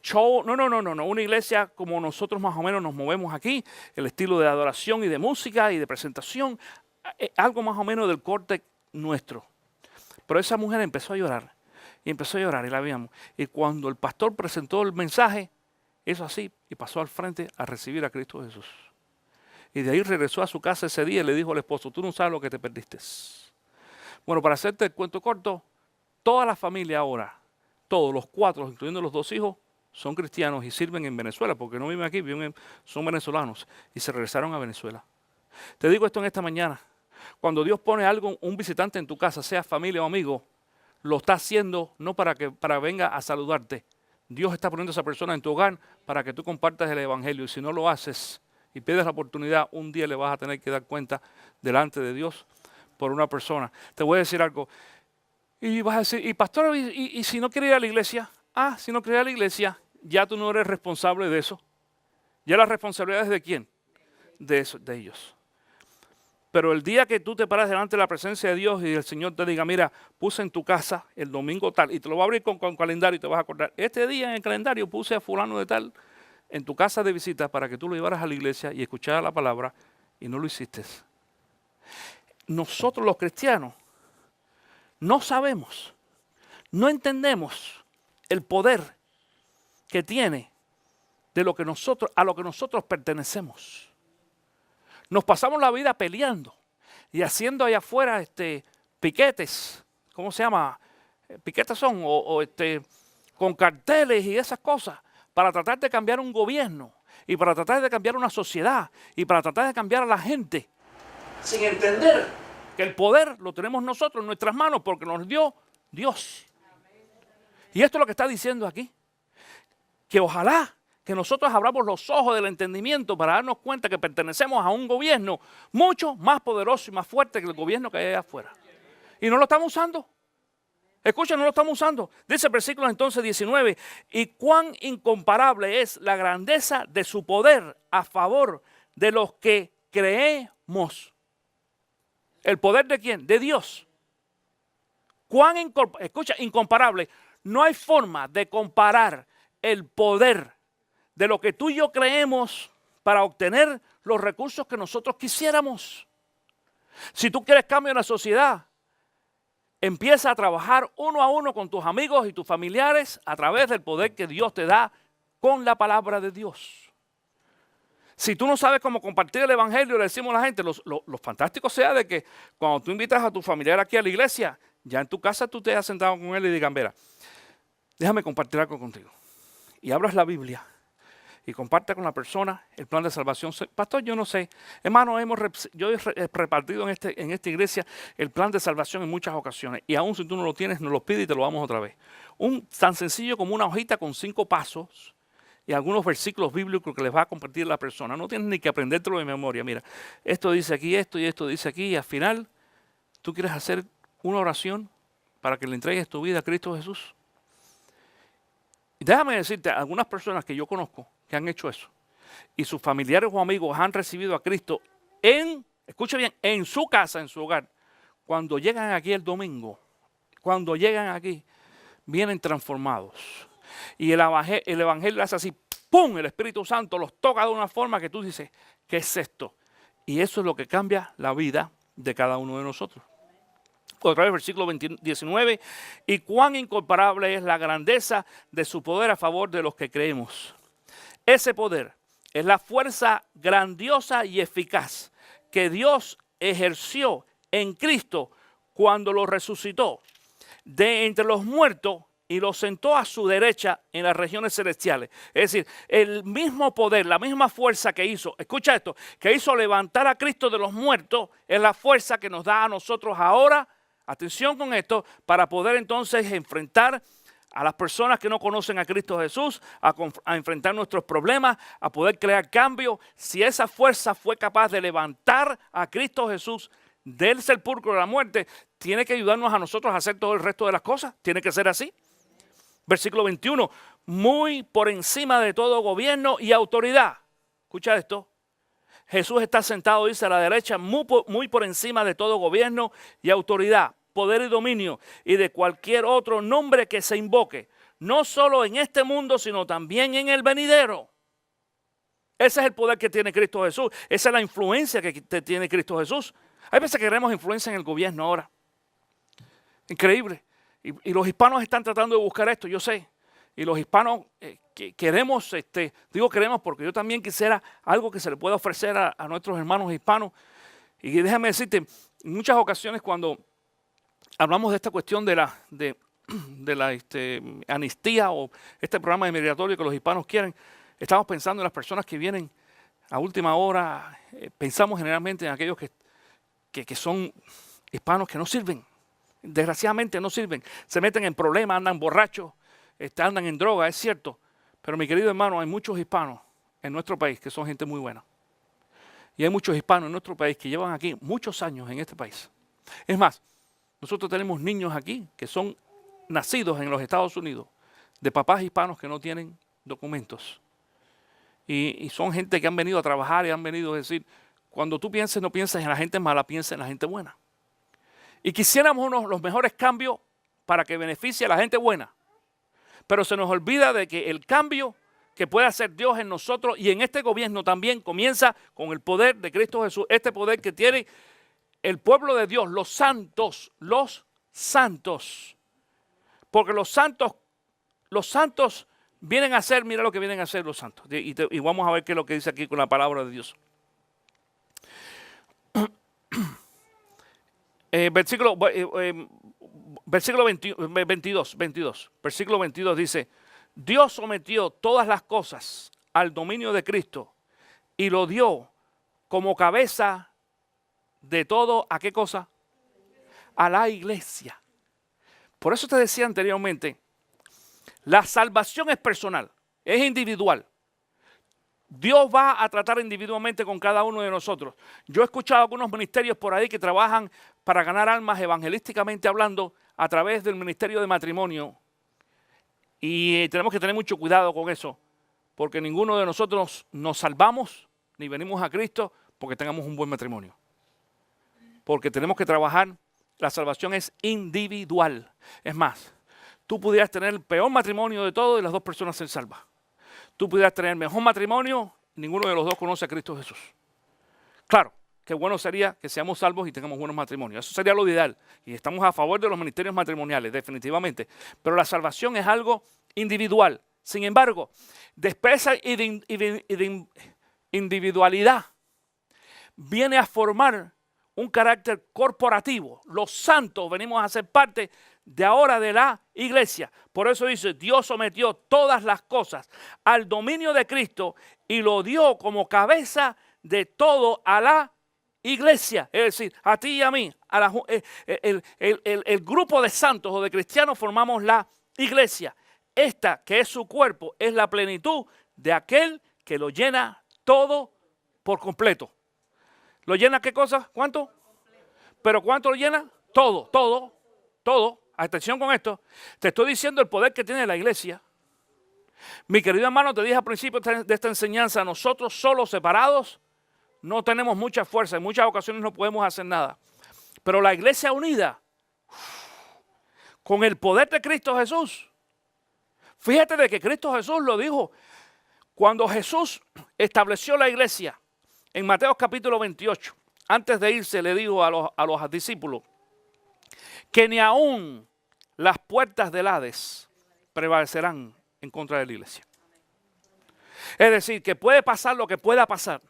show. No. Una iglesia como nosotros más o menos nos movemos aquí. El estilo de adoración y de música y de presentación. Algo más o menos del corte nuestro. Pero esa mujer empezó a llorar. Y empezó a llorar y la veíamos. Y cuando el pastor presentó el mensaje, hizo así y pasó al frente a recibir a Cristo Jesús. Y de ahí regresó a su casa ese día y le dijo al esposo, tú no sabes lo que te perdiste. Bueno, para hacerte el cuento corto, toda la familia ahora, todos los 4, incluyendo los 2 hijos, son cristianos y sirven en Venezuela, porque no viven aquí, son venezolanos y se regresaron a Venezuela. Te digo esto en esta mañana, cuando Dios pone un visitante en tu casa, sea familia o amigo, lo está haciendo no para que venga a saludarte. Dios está poniendo a esa persona en tu hogar para que tú compartas el evangelio, y si no lo haces y pierdes la oportunidad, un día le vas a tener que dar cuenta delante de Dios por una persona. Te voy a decir algo. Y vas a decir, y pastor, ¿y si no quiere ir a la iglesia? Si no quiere ir a la iglesia, ya tú no eres responsable de eso. Ya la responsabilidad es de quién? De ellos. Pero el día que tú te paras delante de la presencia de Dios y el Señor te diga, mira, puse en tu casa el domingo tal, y te lo va a abrir con calendario y te vas a acordar, este día en el calendario puse a fulano de tal en tu casa de visita para que tú lo llevaras a la iglesia y escucharas la palabra, y no lo hiciste. Nosotros los cristianos no sabemos, no entendemos el poder que tiene a lo que nosotros pertenecemos. Nos pasamos la vida peleando y haciendo allá afuera piquetes, ¿cómo se llama? Piquetes son, con carteles y esas cosas, para tratar de cambiar un gobierno y para tratar de cambiar una sociedad y para tratar de cambiar a la gente, sin entender que el poder lo tenemos nosotros en nuestras manos porque nos dio Dios. Y esto es lo que está diciendo aquí, que ojalá que nosotros abramos los ojos del entendimiento para darnos cuenta que pertenecemos a un gobierno mucho más poderoso y más fuerte que el gobierno que hay allá afuera. Y no lo estamos usando. Escucha, no lo estamos usando. Dice el versículo entonces 19, y cuán incomparable es la grandeza de su poder a favor de los que creemos. ¿El poder de quién? De Dios. Escucha, incomparable. No hay forma de comparar el poder de lo que tú y yo creemos para obtener los recursos que nosotros quisiéramos. Si tú quieres cambio en la sociedad, empieza a trabajar uno a uno con tus amigos y tus familiares a través del poder que Dios te da con la palabra de Dios. Si tú no sabes cómo compartir el evangelio, le decimos a la gente, lo fantástico sea de que cuando tú invitas a tu familiar aquí a la iglesia, ya en tu casa tú te has sentado con él y digan, mira, déjame compartir algo contigo. Y abras la Biblia y comparte con la persona el plan de salvación. Pastor, yo no sé. Hermano, yo he repartido en esta iglesia el plan de salvación en muchas ocasiones. Y aún si tú no lo tienes, nos lo pide y te lo damos otra vez. Tan sencillo como una hojita con 5 pasos y algunos versículos bíblicos que les va a compartir la persona. No tienes ni que aprendértelo de memoria. Mira, esto dice aquí esto y esto dice aquí. Y al final, tú quieres hacer una oración para que le entregues tu vida a Cristo Jesús. Y déjame decirte, algunas personas que yo conozco que han hecho eso y sus familiares o amigos han recibido a Cristo escuche bien, en su casa, en su hogar. Cuando llegan aquí el domingo, cuando llegan aquí, vienen transformados. Y el evangelio hace así, ¡pum! El Espíritu Santo los toca de una forma que tú dices, ¿qué es esto? Y eso es lo que cambia la vida de cada uno de nosotros. Otra vez, versículo 19, y cuán incomparable es la grandeza de su poder a favor de los que creemos. Ese poder es la fuerza grandiosa y eficaz que Dios ejerció en Cristo cuando lo resucitó de entre los muertos y lo sentó a su derecha en las regiones celestiales. Es decir, el mismo poder, la misma fuerza que hizo, escucha esto, que hizo levantar a Cristo de los muertos, es la fuerza que nos da a nosotros ahora, atención con esto, para poder entonces enfrentar a las personas que no conocen a Cristo Jesús, a enfrentar nuestros problemas, a poder crear cambio. Si esa fuerza fue capaz de levantar a Cristo Jesús del sepulcro de la muerte, tiene que ayudarnos a nosotros a hacer todo el resto de las cosas. Tiene que ser así. Versículo 21, muy por encima de todo gobierno y autoridad. Escucha esto. Jesús está sentado, dice, a la derecha, muy por encima de todo gobierno y autoridad, poder y dominio, y de cualquier otro nombre que se invoque, no solo en este mundo, sino también en el venidero. Ese es el poder que tiene Cristo Jesús. Esa es la influencia que tiene Cristo Jesús. Hay veces que queremos influencia en el gobierno ahora. Increíble. Y los hispanos están tratando de buscar esto, yo sé. Y los hispanos queremos, digo queremos porque yo también quisiera algo que se le pueda ofrecer a nuestros hermanos hispanos. Y déjame decirte, en muchas ocasiones cuando hablamos de esta cuestión de la amnistía o este programa de migratorio que los hispanos quieren, estamos pensando en las personas que vienen a última hora. Pensamos generalmente en aquellos que son hispanos que no sirven. Desgraciadamente no sirven. Se meten en problemas, andan borrachos, andan en droga, es cierto. Pero mi querido hermano, hay muchos hispanos en nuestro país que son gente muy buena. Y hay muchos hispanos en nuestro país que llevan aquí muchos años en este país. Es más, nosotros tenemos niños aquí que son nacidos en los Estados Unidos, de papás hispanos que no tienen documentos. Y son gente que han venido a trabajar y han venido a decir, cuando tú pienses, no pienses en la gente mala, piensa en la gente buena. Y quisiéramos los mejores cambios para que beneficie a la gente buena. Pero se nos olvida de que el cambio que puede hacer Dios en nosotros y en este gobierno también comienza con el poder de Cristo Jesús. Este poder que tiene el pueblo de Dios, los santos. Porque los santos vienen a hacer, mira lo que vienen a hacer los santos. Y vamos a ver qué es lo que dice aquí con la palabra de Dios. Versículo 22. Versículo 22 dice, Dios sometió todas las cosas al dominio de Cristo y lo dio como cabeza de todo, ¿a qué cosa? A la iglesia. Por eso te decía anteriormente, la salvación es personal, es individual. Dios va a tratar individualmente con cada uno de nosotros. Yo he escuchado algunos ministerios por ahí que trabajan para ganar almas evangelísticamente hablando a través del ministerio de matrimonio. Y tenemos que tener mucho cuidado con eso, porque ninguno de nosotros nos salvamos ni venimos a Cristo porque tengamos un buen matrimonio. Porque tenemos que trabajar, la salvación es individual. Es más, tú pudieras tener el peor matrimonio de todos y las dos personas se salvan. Tú pudieras tener el mejor matrimonio, ninguno de los dos conoce a Cristo Jesús. Claro, qué bueno sería que seamos salvos y tengamos buenos matrimonios. Eso sería lo ideal. Y estamos a favor de los ministerios matrimoniales, definitivamente. Pero la salvación es algo individual. Sin embargo, después individualidad, viene a formar un carácter corporativo. Los santos venimos a ser parte de ahora de la iglesia. Por eso dice, Dios sometió todas las cosas al dominio de Cristo y lo dio como cabeza de todo a la iglesia. Es decir, a ti y a mí, el grupo de santos o de cristianos formamos la iglesia. Esta, que es su cuerpo, es la plenitud de aquel que lo llena todo por completo. ¿Lo llena qué cosa? ¿Cuánto? ¿Pero cuánto lo llena? Todo, todo, todo. Atención con esto. Te estoy diciendo el poder que tiene la iglesia. Mi querido hermano, te dije al principio de esta enseñanza, nosotros solos, separados, no tenemos mucha fuerza. En muchas ocasiones no podemos hacer nada. Pero la iglesia unida, con el poder de Cristo Jesús. Fíjate de que Cristo Jesús lo dijo. Cuando Jesús estableció la iglesia, en Mateo capítulo 28, antes de irse le dijo a los discípulos que ni aún las puertas del Hades prevalecerán en contra de la iglesia. Es decir, que puede pasar lo que pueda pasar.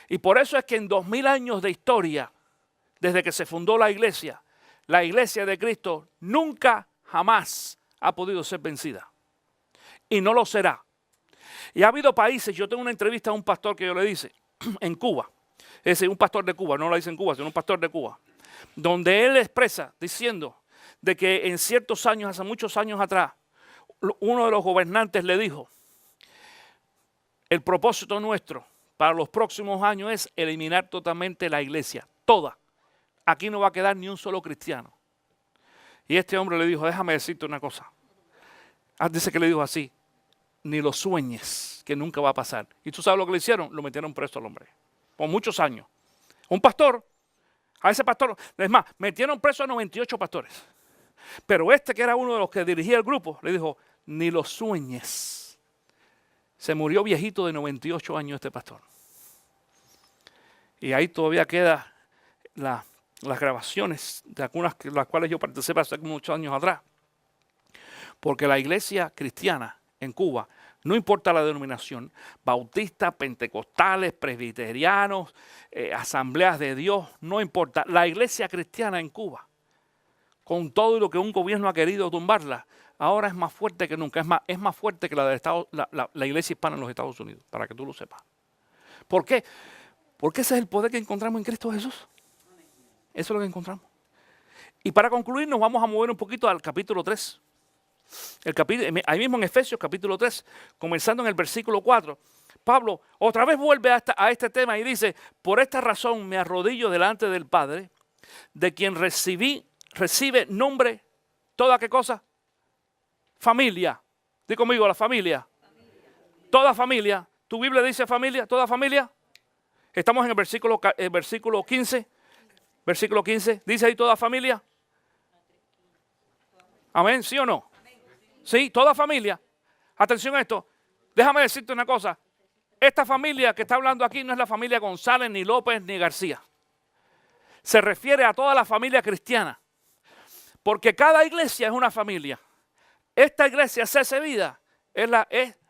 Y por eso es que en 2000 años de historia, desde que se fundó la iglesia de Cristo nunca, jamás ha podido ser vencida. Y no lo será. Y ha habido países, yo tengo una entrevista a un pastor que yo le dice, en Cuba, es decir, un pastor de Cuba, no lo dice en Cuba, sino un pastor de Cuba, donde él expresa diciendo de que en ciertos años, hace muchos años atrás, uno de los gobernantes le dijo, el propósito nuestro para los próximos años es eliminar totalmente la iglesia, toda. Aquí no va a quedar ni un solo cristiano. Y este hombre le dijo, déjame decirte una cosa. Dice que le dijo así, ni lo sueñes, que nunca va a pasar. ¿Y tú sabes lo que le hicieron? Lo metieron preso al hombre, por muchos años. Un pastor, a ese pastor, es más, metieron preso a 98 pastores. Pero este que era uno de los que dirigía el grupo, le dijo, ni lo sueñes. Se murió viejito de 98 años este pastor. Y ahí todavía queda las grabaciones de algunas de las cuales yo participé hace muchos años atrás. Porque la iglesia cristiana en Cuba, no importa la denominación, bautistas, pentecostales, presbiterianos, asambleas de Dios, no importa. La iglesia cristiana en Cuba, con todo lo que un gobierno ha querido tumbarla, ahora es más fuerte que nunca. Es más fuerte que la iglesia hispana en los Estados Unidos, para que tú lo sepas. ¿Por qué? Porque ese es el poder que encontramos en Cristo Jesús. Eso es lo que encontramos. Y para concluir nos vamos a mover un poquito al capítulo 3. Ahí mismo en Efesios capítulo 3, comenzando en el versículo 4, Pablo otra vez vuelve a este tema y dice, por esta razón me arrodillo delante del Padre, de quien recibe nombre, ¿toda qué cosa? Familia. Di conmigo, la familia. Toda familia. ¿Tu Biblia dice familia? ¿Toda familia? Estamos en el versículo 15. Versículo 15. ¿Dice ahí toda familia? Amén, ¿sí o no? Sí, toda familia. Atención a esto. Déjame decirte una cosa. Esta familia que está hablando aquí no es la familia González, ni López, ni García. Se refiere a toda la familia cristiana. Porque cada iglesia es una familia. Esta iglesia, CC Vida,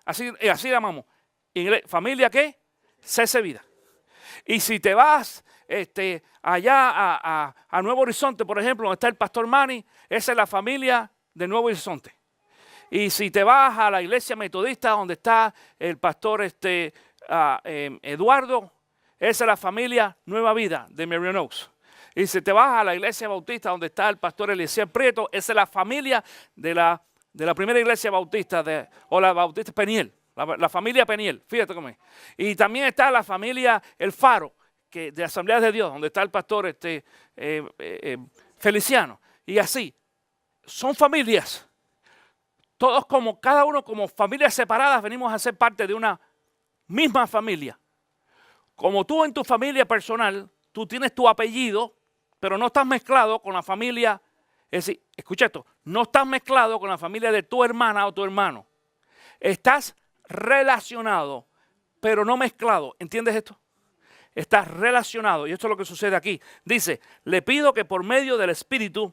así llamamos. ¿Familia qué? CC Vida. Y si te vas allá a Nuevo Horizonte, por ejemplo, donde está el pastor Manny, esa es la familia de Nuevo Horizonte. Y si te vas a la iglesia metodista donde está el pastor Eduardo, esa es la familia Nueva Vida de Marion Oaks. Y si te vas a la iglesia bautista donde está el pastor Eliezer Prieto, esa es la familia de la primera iglesia bautista o la bautista Peniel, la familia Peniel, fíjate cómo es. Y también está la familia El Faro, de Asambleas de Dios, donde está el pastor Feliciano. Y así, son familias. Todos cada uno como familias separadas venimos a ser parte de una misma familia. Como tú en tu familia personal, tú tienes tu apellido, pero no estás mezclado con la familia, es decir, escucha esto, no estás mezclado con la familia de tu hermana o tu hermano. Estás relacionado, pero no mezclado. ¿Entiendes esto? Estás relacionado, y esto es lo que sucede aquí. Dice, le pido que por medio del Espíritu,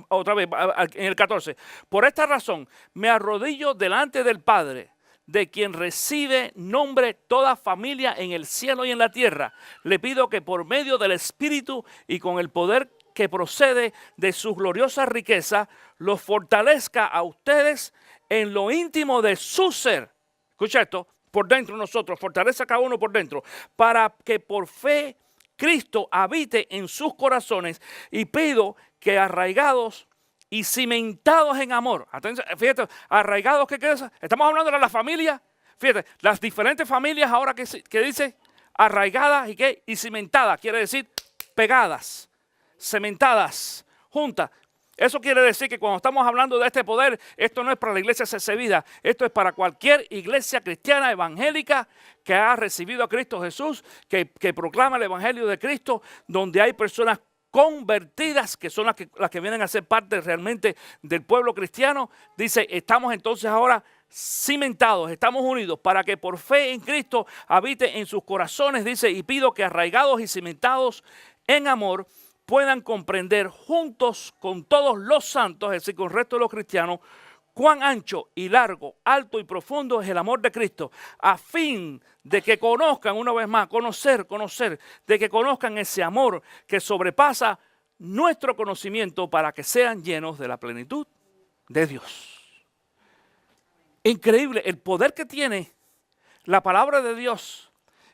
otra vez, en el 14. Por esta razón, me arrodillo delante del Padre, de quien recibe nombre toda familia en el cielo y en la tierra, le pido que por medio del Espíritu y con el poder que procede de su gloriosa riqueza, los fortalezca a ustedes en lo íntimo de su ser. Escucha esto, por dentro nosotros, fortalece a cada uno por dentro, para que por fe Cristo habite en sus corazones, y pido que arraigados y cimentados en amor. Atención, fíjate, arraigados, ¿qué es eso? Estamos hablando de la familia. Fíjate, las diferentes familias ahora que dice arraigadas y qué, y cimentadas, quiere decir pegadas, cementadas, juntas. Eso quiere decir que cuando estamos hablando de este poder, esto no es para la iglesia CC Vida, esto es para cualquier iglesia cristiana evangélica que ha recibido a Cristo Jesús, que proclama el evangelio de Cristo, donde hay personas convertidas, que son las que vienen a ser parte realmente del pueblo cristiano. Dice, estamos entonces ahora cimentados, estamos unidos para que por fe en Cristo habite en sus corazones, dice, y pido que arraigados y cimentados en amor puedan comprender juntos con todos los santos, es decir, con el resto de los cristianos, cuán ancho y largo, alto y profundo es el amor de Cristo, a fin de que conozcan, una vez más, conocer, de que conozcan ese amor que sobrepasa nuestro conocimiento, para que sean llenos de la plenitud de Dios. Increíble el poder que tiene la palabra de Dios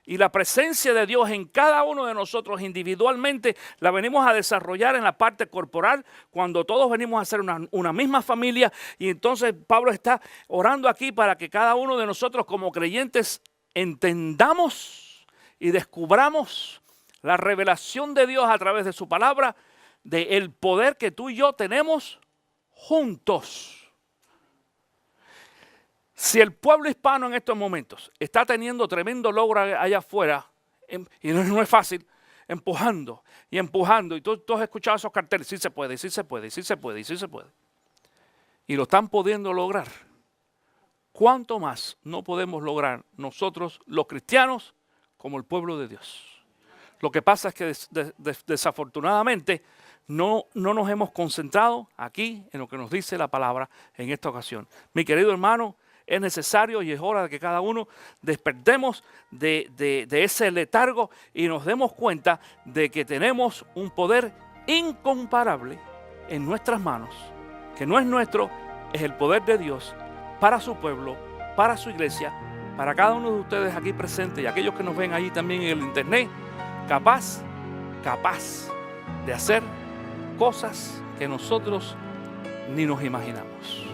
y la presencia de Dios en cada uno de nosotros individualmente. La venimos a desarrollar en la parte corporal, cuando todos venimos a ser una misma familia. Y entonces Pablo está orando aquí para que cada uno de nosotros como creyentes entendamos y descubramos la revelación de Dios a través de su palabra, del poder que tú y yo tenemos juntos. Si el pueblo hispano en estos momentos está teniendo tremendo logro allá afuera, y no es fácil, empujando, y tú has escuchado esos carteles, sí se puede, sí se puede, sí se puede, sí se puede, y lo están pudiendo lograr, ¿cuánto más no podemos lograr nosotros los cristianos como el pueblo de Dios? Lo que pasa es que desafortunadamente no nos hemos concentrado aquí en lo que nos dice la palabra en esta ocasión. Mi querido hermano, es necesario y es hora de que cada uno despertemos de ese letargo y nos demos cuenta de que tenemos un poder incomparable en nuestras manos, que no es nuestro, es el poder de Dios para su pueblo, para su iglesia, para cada uno de ustedes aquí presentes y aquellos que nos ven ahí también en el internet, capaz de hacer cosas que nosotros ni nos imaginamos.